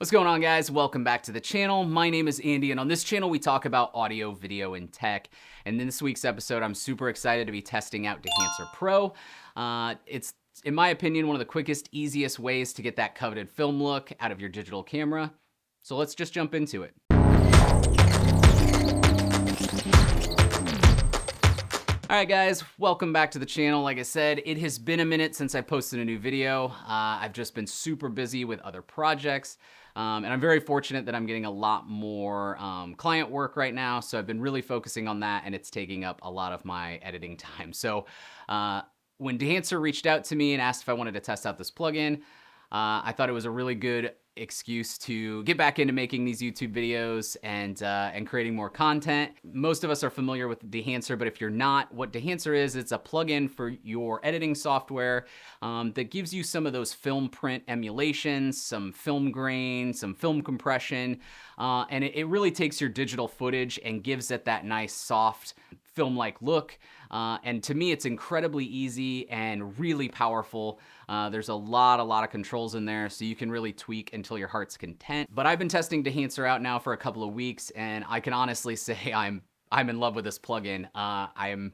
What's going on, guys? Welcome back to the channel. My name is Andy, and on this channel we talk about audio, video, and tech. And in this week's episode, I'm super excited to be testing out Dehancer Pro. It's, in my opinion, one of the quickest, easiest ways to get that coveted film look out of your digital camera. So let's just jump into it. Alright guys, welcome back to the channel. Like I said, it has been a minute since I posted a new video. I've just been super busy with other projects, and I'm very fortunate that I'm getting a lot more client work right now, so I've been really focusing on that, and it's taking up a lot of my editing time. So when Dehancer reached out to me and asked if I wanted to test out this plugin, I thought it was a really good excuse to get back into making these YouTube videos and creating more content. Most of us are familiar with Dehancer, but if you're not, what Dehancer is, it's a plugin for your editing software that gives you some of those film print emulations, some film grain, some film compression, and it really takes your digital footage and gives it that nice soft film-like look. And to me, it's incredibly easy and really powerful. There's a lot of controls in there, so you can really tweak until your heart's content. But I've been testing Dehancer out now for a couple of weeks, and I can honestly say I'm in love with this plugin. I am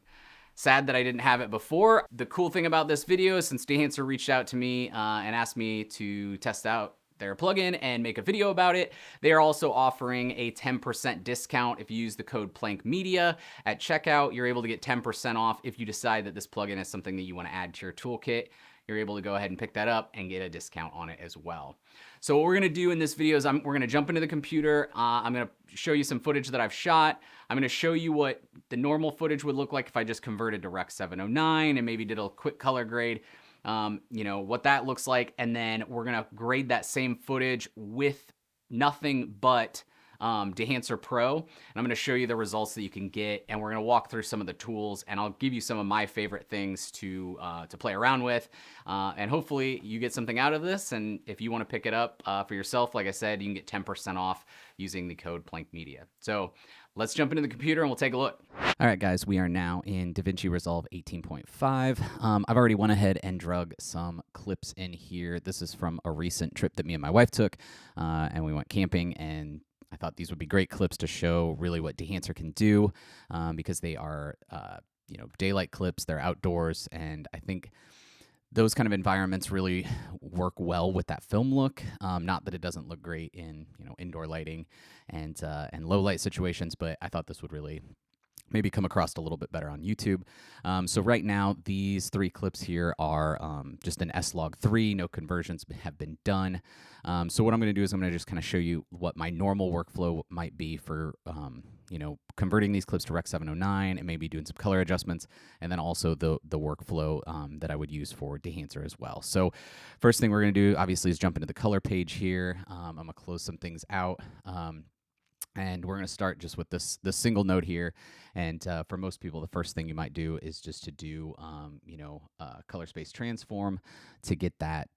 sad that I didn't have it before. The cool thing about this video is since Dehancer reached out to me and asked me to test out their plugin and make a video about it, they are also offering a 10% discount if you use the code PlankMedia at checkout. You're able to get 10% off if you decide that this plugin is something that you want to add to your toolkit. You're able to go ahead and pick that up and get a discount on it as well. So what we're going to do in this video is we're going to jump into the computer. I'm going to show you some footage that I've shot. I'm going to show you what the normal footage would look like if I just converted to Rec. 709 and maybe did a quick color grade. What that looks like, and then we're gonna grade that same footage with nothing but Dehancer Pro, and I'm gonna show you the results that you can get, and we're gonna walk through some of the tools, and I'll give you some of my favorite things to play around with, and hopefully you get something out of this. And if you want to pick it up for yourself, like I said, you can get 10% off using the code PlankMedia. So let's jump into the computer and we'll take a look. All right, guys, we are now in DaVinci Resolve 18.5. I've already went ahead and drug some clips in here. This is from a recent trip that me and my wife took, and we went camping, and I thought these would be great clips to show really what Dehancer can do, because they are, daylight clips, they're outdoors, and I think those kind of environments really work well with that film look. Not that it doesn't look great in indoor lighting and low light situations, but I thought this would really maybe come across a little bit better on YouTube. So right now, these three clips here are just an S-Log3. No conversions have been done. So what I'm going to do is I'm going to just kind of show you what my normal workflow might be for converting these clips to Rec. 709 and maybe doing some color adjustments, and then also the workflow that I would use for Dehancer as well. So first thing we're going to do, obviously, is jump into the color page here. I'm going to close some things out. And we're going to start just with this single note here. And for most people, the first thing you might do is just to do, color space transform to get that,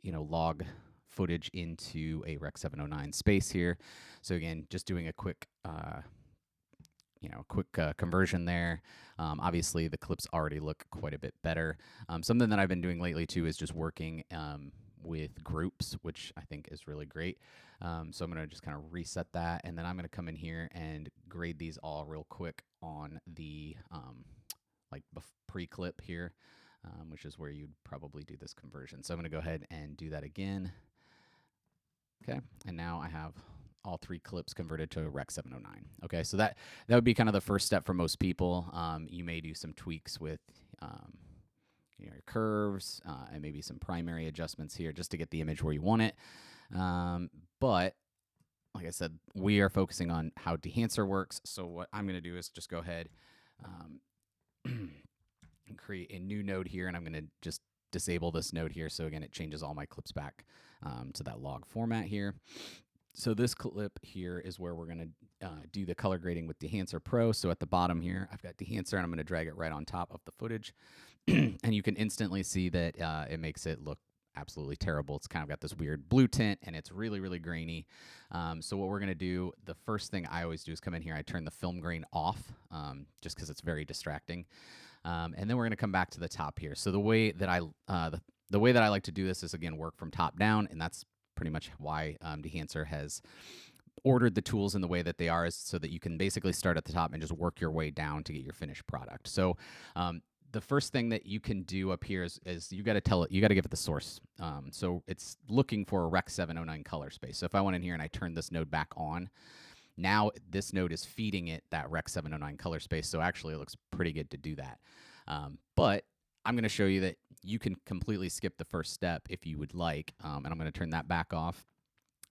log footage into a Rec. 709 space here. So again, just doing a quick, conversion there. Obviously, the clips already look quite a bit better. Something that I've been doing lately, too, is just working with groups, which I think is really great. So I'm going to just kind of reset that, and then I'm going to come in here and grade these all real quick on the pre-clip here, which is where you'd probably do this conversion. So I'm going to go ahead and do that again. Okay, and now I have all three clips converted to Rec. 709. Okay, so that would be kind of the first step for most people. You may do some tweaks with your curves and maybe some primary adjustments here just to get the image where you want it. But like I said, we are focusing on how Dehancer works. So what I'm going to do is just go ahead and create a new node here, and I'm going to just disable this node here. So again, it changes all my clips back to that log format here. So this clip here is where we're going to do the color grading with Dehancer Pro. So at the bottom here, I've got Dehancer, and I'm going to drag it right on top of the footage. And you can instantly see that it makes it look absolutely terrible. It's kind of got this weird blue tint, and it's really grainy. So what we're going to do, the first thing I always do is come in here, I turn the film grain off, just because it's very distracting. And then we're going to come back to the top here. So the way that I like to do this is, again, work from top down, and that's pretty much why Dehancer has ordered the tools in the way that they are, is so that you can basically start at the top and just work your way down to get your finished product. So the first thing that you can do up here is you got to give it the source. So it's looking for a Rec. 709 color space. So if I went in here and I turned this node back on, now this node is feeding it that Rec. 709 color space. So actually it looks pretty good to do that. But I'm going to show you that you can completely skip the first step if you would like. And I'm going to turn that back off.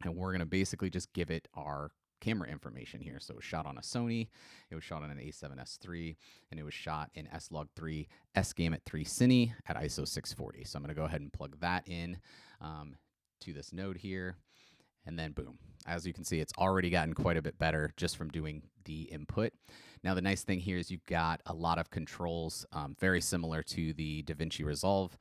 And we're going to basically just give it our camera information here. So it was shot on a Sony, it was shot on an A7S III, and it was shot in S-Log3 S-Gamut3 Cine at ISO 640. So I'm going to go ahead and plug that in to this node here. And then boom, as you can see, it's already gotten quite a bit better just from doing the input. Now, the nice thing here is you've got a lot of controls very similar to the DaVinci Resolve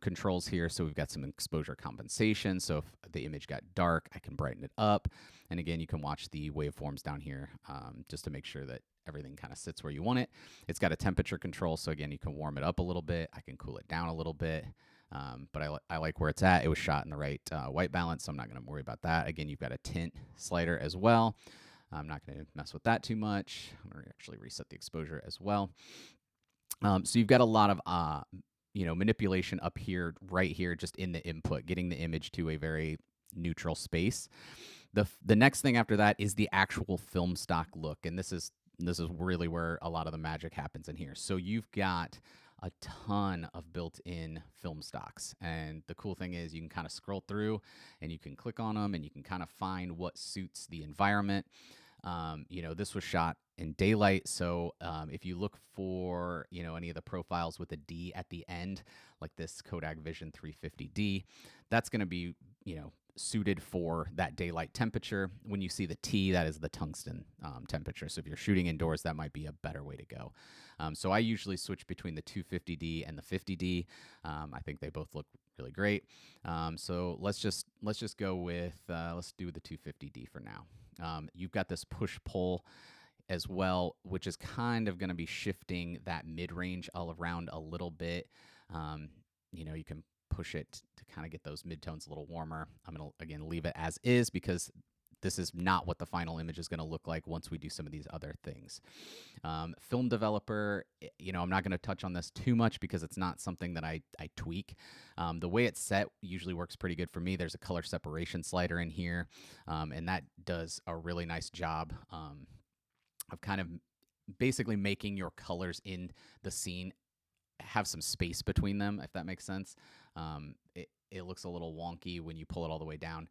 controls here. So we've got some exposure compensation. So if the image got dark, I can brighten it up. And again, you can watch the waveforms down here just to make sure that everything kind of sits where you want it. It's got a temperature control. So again, you can warm it up a little bit. I can cool it down a little bit. But I like where it's at. It was shot in the right white balance, so I'm not going to worry about that. Again, you've got a tint slider as well. I'm not going to mess with that too much. I'm going to actually reset the exposure as well. So you've got a lot of manipulation up here, right here, just in the input, getting the image to a very neutral space. The next thing after that is the actual film stock look, and this is really where a lot of the magic happens in here. So you've got a ton of built-in film stocks, and the cool thing is you can kind of scroll through and you can click on them and you can kind of find what suits the environment. This was shot in daylight, so if you look for any of the profiles with a D at the end, like this Kodak Vision 350D, that's going to be suited for that daylight temperature. When you see the T, that is the tungsten temperature. So if you're shooting indoors, that might be a better way to go. So I usually switch between the 250D and the 50D. I think they both look really great. So let's just go with let's do the 250D for now. You've got this push-pull as well, which is kind of going to be shifting that mid-range all around a little bit. You can push it to kind of get those midtones a little warmer. I'm going to, again, leave it as is because this is not what the final image is going to look like once we do some of these other things. Film developer, I'm not going to touch on this too much because it's not something that I tweak. The way it's set usually works pretty good for me. There's a color separation slider in here, and that does a really nice job of kind of basically making your colors in the scene have some space between them, if that makes sense. It looks a little wonky when you pull it all the way down.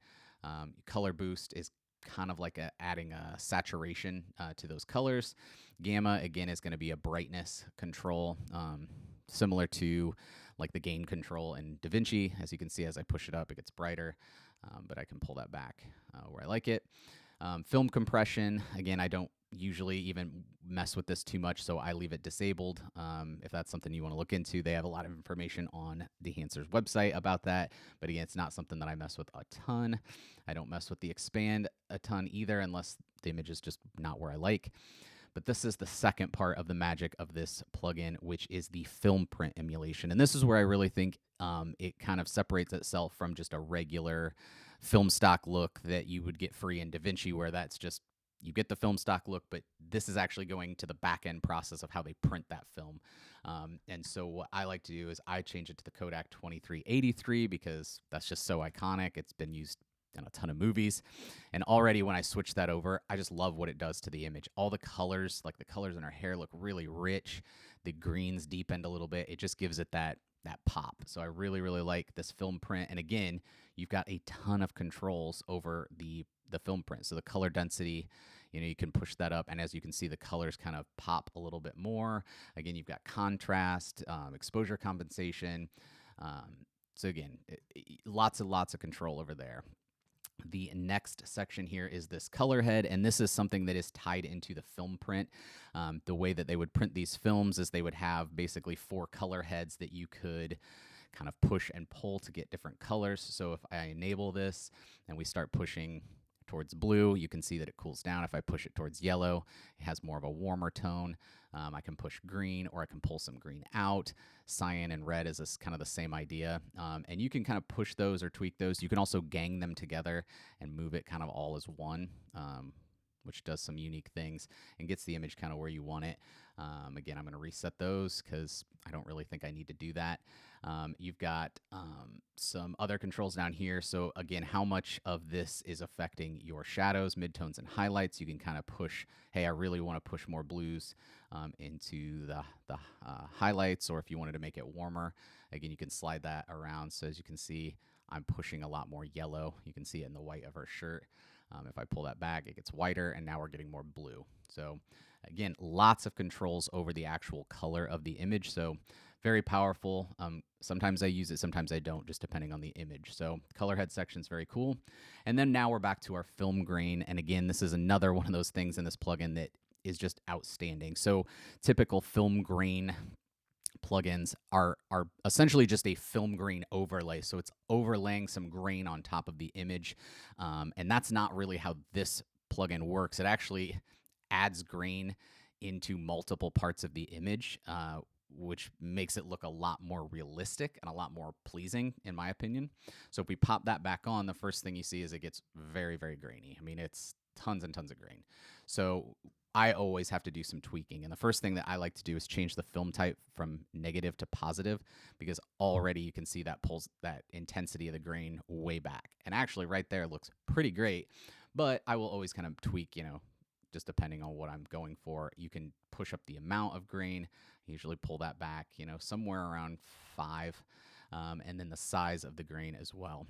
Color boost is kind of like adding a saturation to those colors. Gamma, again, is going to be a brightness control, similar to like the gain control in DaVinci. As you can see, as I push it up, it gets brighter, but I can pull that back where I like it. Film compression, again, I don't usually even mess with this too much, so I leave it disabled. If that's something you want to look into, they have a lot of information on Dehancer's website about that, but again, it's not something that I mess with a ton. I don't mess with the expand a ton either, unless the image is just not where I like. But this is the second part of the magic of this plugin, which is the film print emulation, and this is where I really think it kind of separates itself from just a regular film stock look that you would get free in DaVinci, where that's just you get the film stock look, but this is actually going to the back end process of how they print that film. And so what I like to do is I change it to the Kodak 2383 because that's just so iconic. It's been used in a ton of movies. And already when I switch that over, I just love what it does to the image. All the colors, like the colors in her hair, look really rich. The greens deepened a little bit. It just gives it that pop. So I really, really like this film print. And again, you've got a ton of controls over the film print. So the color density, you can push that up. And as you can see, the colors kind of pop a little bit more. Again, you've got contrast, exposure compensation. So again, lots and lots of control over there. The next section here is this color head, and this is something that is tied into the film print. The way that they would print these films is they would have basically 4 color heads that you could kind of push and pull to get different colors. So if I enable this and we start pushing towards blue, you can see that it cools down. If I push it towards yellow, it has more of a warmer tone. I can push green, or I can pull some green out. Cyan and red is kind of the same idea. And you can kind of push those or tweak those. You can also gang them together and move it kind of all as one, which does some unique things and gets the image kind of where you want it. Again, I'm going to reset those because I don't really think I need to do that. You've got some other controls down here. So again, how much of this is affecting your shadows, midtones, and highlights. You can kind of push, hey, I really want to push more blues into the highlights, or if you wanted to make it warmer, again, you can slide that around. So as you can see, I'm pushing a lot more yellow. You can see it in the white of her shirt. If I pull that back, it gets whiter, and now we're getting more blue. So again, lots of controls over the actual color of the image. So very powerful. Sometimes I use it, sometimes I don't, just depending on the image. So color head section is very cool. And then now we're back to our film grain. And again, this is another one of those things in this plugin that is just outstanding. So typical film grain plugins are essentially just a film grain overlay. So it's overlaying some grain on top of the image. And that's not really how this plugin works. It actually adds grain into multiple parts of the image, which makes it look a lot more realistic and a lot more pleasing, in my opinion. So if we pop that back on, the first thing you see is it gets very, very grainy. I mean, it's tons and tons of grain. So I always have to do some tweaking. And the first thing that I like to do is change the film type from negative to positive, because already you can see that pulls that intensity of the grain way back. And actually right there looks pretty great, but I will always kind of tweak, just depending on what I'm going for. You can push up the amount of grain. I usually pull that back, somewhere around 5, and then the size of the grain as well.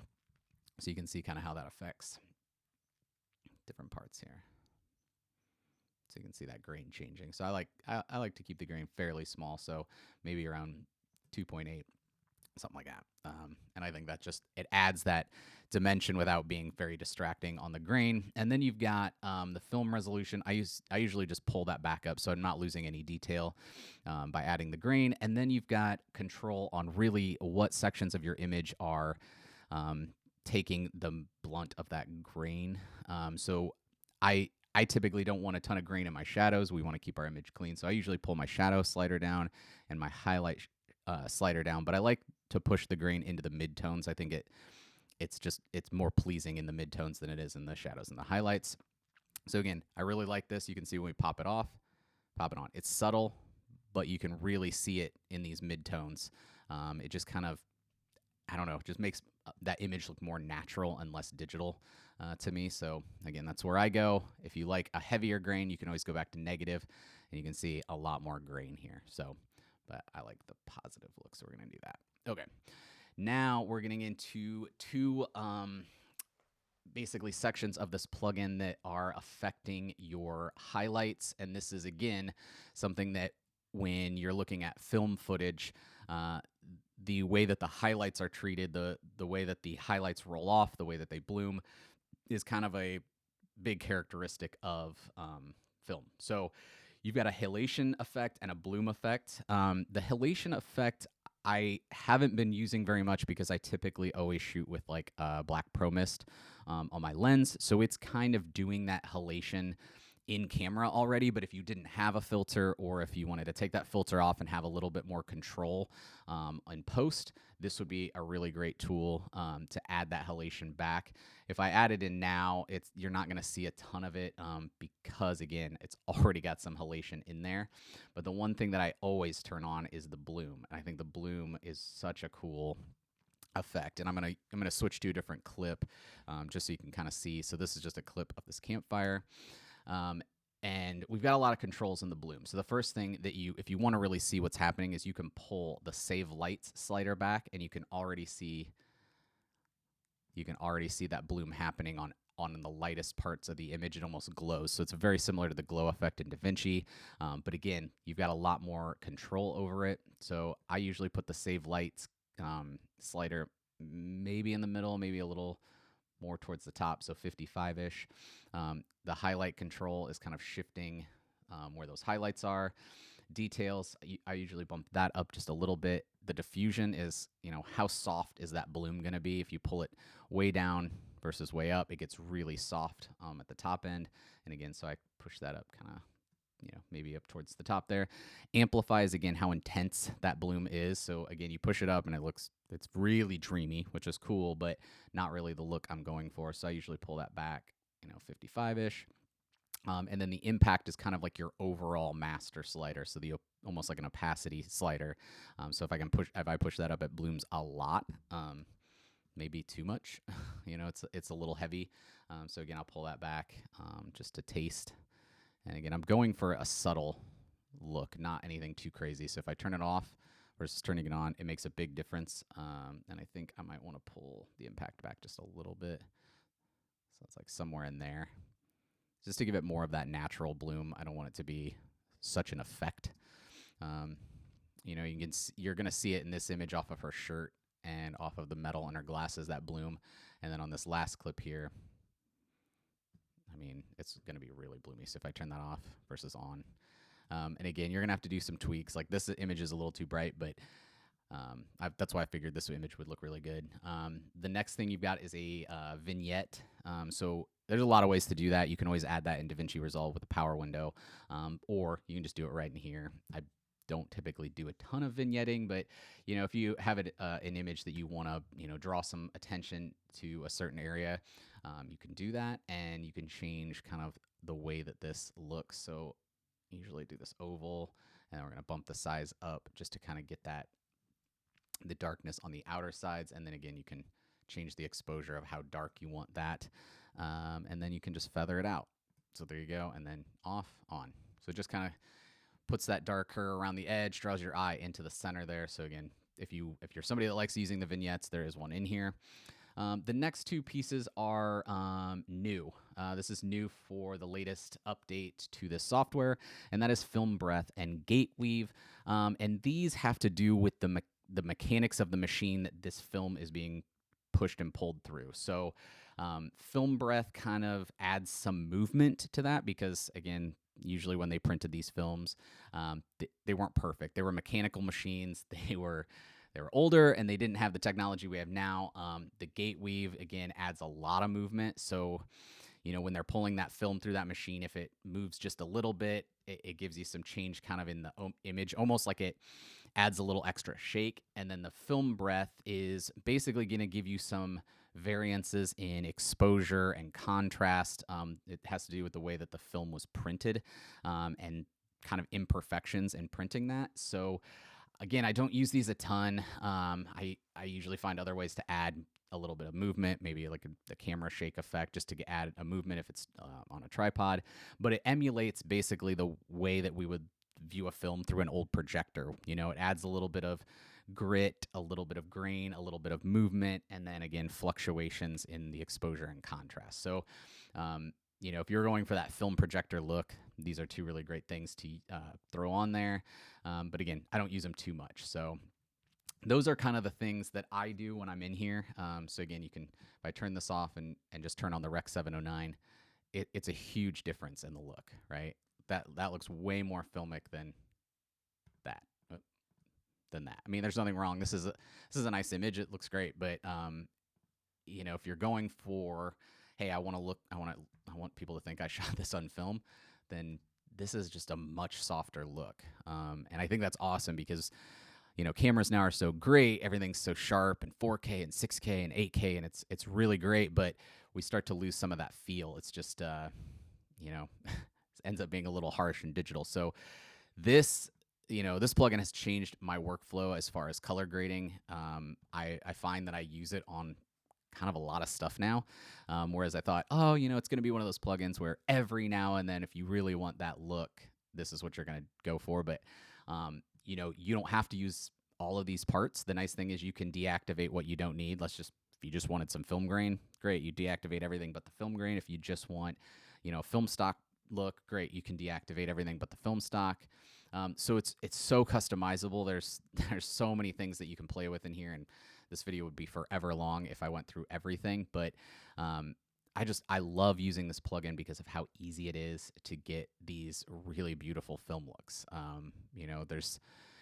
So you can see kind of how that affects different parts here. So you can see that grain changing. So I like to keep the grain fairly small, so maybe around 2.8, something like that. And I think that it adds that dimension without being very distracting on the grain. And then you've got the film resolution. I usually just pull that back up so I'm not losing any detail by adding the grain. And then you've got control on really what sections of your image are taking the blunt of that grain. So I typically don't want a ton of grain in my shadows. We want to keep our image clean. So I usually pull my shadow slider down and my highlight slider down, but I like to push the grain into the midtones. I think it's more pleasing in the midtones than it is in the shadows and the highlights. So again, I really like this. You can see when we pop it on. It's subtle, but you can really see it in these midtones. It just kind of, I don't know, just makes that image look more natural and less digital to me. So again, that's where I go. If you like a heavier grain, you can always go back to negative, and you can see a lot more grain here. So, but I like the positive look, so we're going to do that. Okay. Now we're getting into two basically sections of this plugin that are affecting your highlights. And this is, again, something that when you're looking at film footage, the way that the highlights are treated, the way that the highlights roll off, the way that they bloom is kind of a big characteristic of film. So you've got a halation effect and a bloom effect. The halation effect I haven't been using very much because I typically always shoot with like black pro mist on my lens. So it's kind of doing that halation in camera already, but if you didn't have a filter, or if you wanted to take that filter off and have a little bit more control in post, this would be a really great tool to add that halation back. If I add it in now, you're not going to see a ton of it because, again, it's already got some halation in there. But the one thing that I always turn on is the bloom. And I think the bloom is such a cool effect. And I'm gonna switch to a different clip just so you can kind of see. So this is just a clip of this campfire. And we've got a lot of controls in the bloom. So the first thing that if you want to really see what's happening, is you can pull the save lights slider back, and you can already see that bloom happening on the lightest parts of the image. It almost glows. So it's very similar to the glow effect in DaVinci. But again, you've got a lot more control over it. So I usually put the save lights slider maybe in the middle, maybe a little more towards the top, so 55-ish. The highlight control is kind of shifting where those highlights are. Details, I usually bump that up just a little bit. The diffusion is, how soft is that bloom going to be? If you pull it way down, versus way up, it gets really soft at the top end. And again, so I push that up kind of, maybe up towards the top there. Amplifies, again, how intense that bloom is. So again, you push it up and it's really dreamy, which is cool, but not really the look I'm going for. So I usually pull that back, 55-ish. And then the impact is kind of like your overall master slider, so almost like an opacity slider. So if I push that up, it blooms a lot, maybe too much. It's a little heavy. So again, I'll pull that back just to taste. And again, I'm going for a subtle look, not anything too crazy. So if I turn it off versus turning it on, it makes a big difference. And I think I might want to pull the impact back just a little bit. So it's like somewhere in there, just to give it more of that natural bloom. I don't want it to be such an effect. You're going to see it in this image off of her shirt and off of the metal in her glasses, that bloom. And then on this last clip here, I mean, it's going to be really bloomy. So if I turn that off versus on, and again, you're going to have to do some tweaks. Like this image is a little too bright, but that's why I figured this image would look really good. The next thing you've got is a vignette. So there's a lot of ways to do that. You can always add that in DaVinci Resolve with the power window, or you can just do it right in here. I don't typically do a ton of vignetting, but if you have an image that you want to draw some attention to a certain area, you can do that, and you can change kind of the way that this looks. So I usually do this oval, and then we're going to bump the size up just to kind of get the darkness on the outer sides, and then again you can change the exposure of how dark you want that, and then you can just feather it out. So there you go, and then off, on. So it just kind of puts that darker around the edge, draws your eye into the center there. So again, if you're somebody that likes using the vignettes, there is one in here. The next two pieces are new. This is new for the latest update to this software, and that is Film Breath and Gate Weave. And these have to do with the mechanics of the machine that this film is being pushed and pulled through. So Film Breath kind of adds some movement to that because, again, usually when they printed these films, they weren't perfect. They were mechanical machines. They were older, and they didn't have the technology we have now. The Gate Weave, again, adds a lot of movement. So, when they're pulling that film through that machine, if it moves just a little bit, it gives you some change kind of in the image, almost like it adds a little extra shake. And then the Film Breath is basically going to give you some variances in exposure and contrast. It has to do with the way that the film was printed, and kind of imperfections in printing that. So again, I don't use these a ton. I usually find other ways to add a little bit of movement, maybe like the camera shake effect, just to add a movement if it's on a tripod. But it emulates basically the way that we would view a film through an old projector. It adds a little bit of grit, a little bit of grain, a little bit of movement, and then again, fluctuations in the exposure and contrast. So, if you're going for that film projector look, these are two really great things to throw on there. But again, I don't use them too much. So those are kind of the things that I do when I'm in here. So again, if I turn this off and just turn on the Rec 709, it's a huge difference in the look, right? That looks way more filmic than that. I mean, there's nothing wrong. This is a nice image. It looks great, but if you're going for, hey, I want people to think I shot this on film, then this is just a much softer look. And I think that's awesome because cameras now are so great. Everything's so sharp, and 4K and 6K and 8K, and it's really great, but we start to lose some of that feel. It's just ends up being a little harsh and digital. So this plugin has changed my workflow as far as color grading. I find that I use it on kind of a lot of stuff now, whereas I thought, it's going to be one of those plugins where every now and then, if you really want that look, this is what you're going to go for. But you don't have to use all of these parts. The nice thing is you can deactivate what you don't need. If you just wanted some film grain, great, you deactivate everything but the film grain. If you just want film stock look, great, you can deactivate everything but the film stock. So it's so customizable. There's so many things that you can play with in here, and this video would be forever long if I went through everything. But I love using this plugin because of how easy it is to get these really beautiful film looks.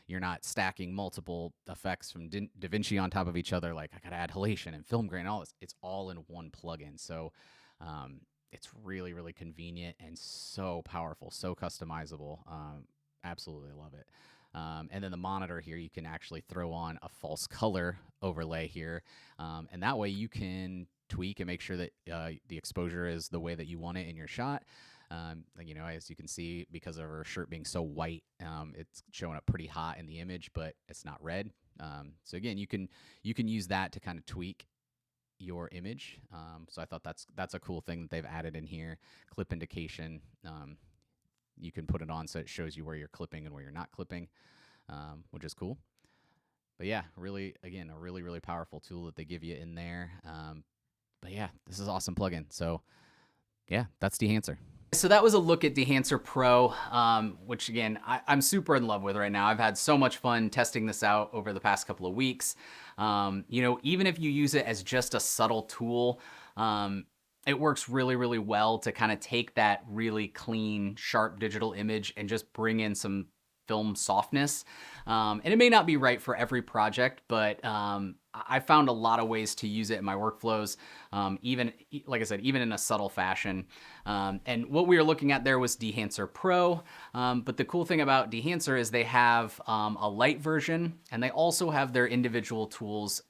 You're not stacking multiple effects from DaVinci on top of each other. Like I gotta add halation and film grain, all this. It's all in one plugin. So it's really, really convenient and so powerful, so customizable. Absolutely love it. And then the monitor here, you can actually throw on a false color overlay here. And that way you can tweak and make sure that the exposure is the way that you want it in your shot. You know, as you can see, because of her shirt being so white, it's showing up pretty hot in the image, but it's not red. So again, you can use that to kind of tweak your image. So I thought that's a cool thing that they've added in here. Clip indication. You can put it on so it shows you where you're clipping and where you're not clipping, which is cool. But yeah, really, again, a really, really powerful tool that they give you in there. But yeah, this is an awesome plugin. So yeah, that's Dehancer. So that was a look at Dehancer Pro, which again, I'm super in love with right now. I've had so much fun testing this out over the past couple of weeks. You know, even if you use it as just a subtle tool, it works really, really well to kind of take that really clean, sharp digital image and just bring in some film softness. And it may not be right for every project, but I found a lot of ways to use it in my workflows, even, like I said, even in a subtle fashion. And what we were looking at there was Dehancer Pro. But the cool thing about Dehancer is they have a light version, and they also have their individual tools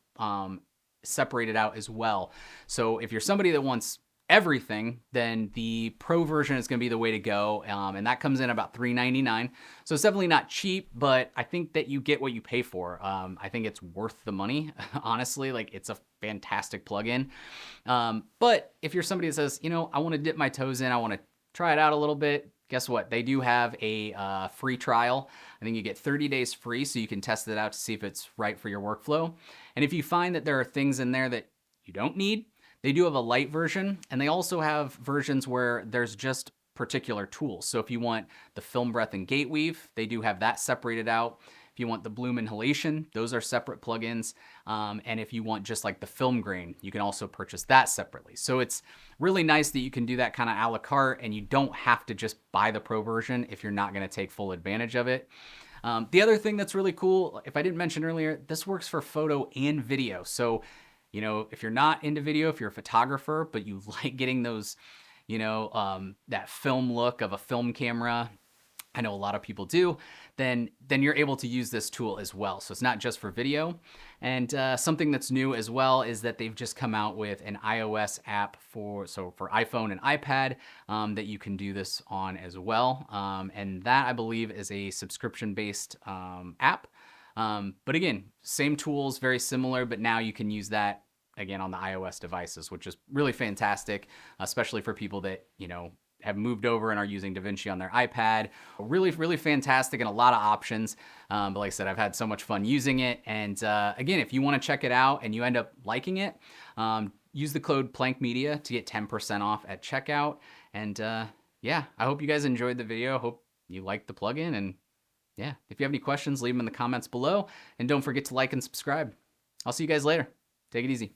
separated out as well. So if you're somebody that wants everything, then the Pro version is going to be the way to go, and that comes in about $3.99. So it's definitely not cheap, but I think that you get what you pay for. I think it's worth the money, honestly. Like, it's a fantastic plugin. But if you're somebody that says, you know, I want to dip my toes in, I want to try it out a little bit, guess what? They do have a free trial. I think you get 30 days free, so you can test it out to see if it's right for your workflow. And if you find that there are things in there that you don't need, they do have a light version, and they also have versions where there's just particular tools. So if you want the film breath and gate weave, they do have that separated out. If you want the bloom inhalation, those are separate plugins. And if you want just like the film grain, you can also purchase that separately. So it's really nice that you can do that kind of a la carte, and you don't have to just buy the Pro version if you're not going to take full advantage of it. The other thing that's really cool, if I didn't mention earlier, this works for photo and video. So, you know, if you're not into video, if you're a photographer, but you like getting those, you know, that film look of a film camera, I know a lot of people do, then you're able to use this tool as well. So it's not just for video. And something that's new as well is that they've just come out with an iOS app for iPhone and iPad that you can do this on as well. And that, I believe, is a subscription-based app. But again, same tools, very similar, but now you can use that again on the iOS devices, which is really fantastic, especially for people that, you know, have moved over and are using DaVinci on their iPad. Really, really fantastic and a lot of options. But like I said, I've had so much fun using it. And again, if you want to check it out and you end up liking it, use the code PlankMedia to get 10% off at checkout. And yeah, I hope you guys enjoyed the video. Hope you liked the plugin. And yeah, if you have any questions, leave them in the comments below. And don't forget to like and subscribe. I'll see you guys later. Take it easy.